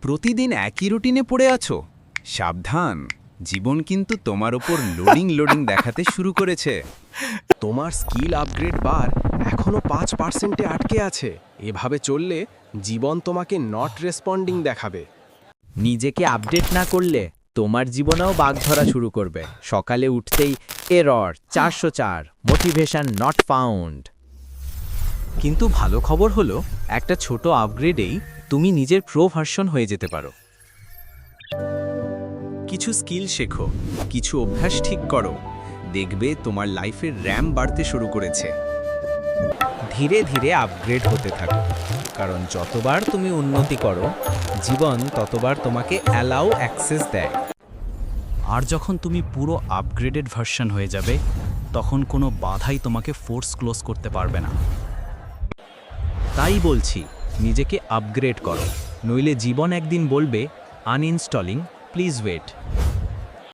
প্রতিদিন একই রুটিনে পড়ে আছো? সাবধান, জীবন কিন্তু তোমার ওপর লোডিং দেখাতে শুরু করেছে। তোমার স্কিল আপগ্রেড বার এখনো 5%-এ আটকে আছে। এভাবে চললে জীবন তোমাকে নট রেসপন্ডিং দেখাবে। নিজেকে আপডেট না করলে তোমার জীবনেও বাঘ ধরা শুরু করবে। সকালে উঠতেই এরর 404, মোটিভেশন নট ফাউন্ড। কিন্তু ভালো খবর হলো, একটা ছোট আপগ্রেডেই তুমি নিজের প্রো ভার্সন হয়ে যেতে পারো। কিছু স্কিল শেখো, কিছু অভ্যাস ঠিক করো, দেখবে তোমার লাইফের র্যাম বাড়তে শুরু করেছে। ধীরে ধীরে আপগ্রেড হতে থাকো, কারণ যতবার তুমি উন্নতি করো, জীবন ততবার তোমাকে অ্যালাউ অ্যাক্সেস দেয়। আর যখন তুমি পুরো আপগ্রেডেড ভার্সন হয়ে যাবে, তখন কোনো বাধাই তোমাকে ফোর্স ক্লোজ করতে পারবে না। তাই বলছি, নিজেকে আপগ্রেড করো, নইলে জীবন একদিন বলবে আনইনস্টলিং, প্লিজ ওয়েট।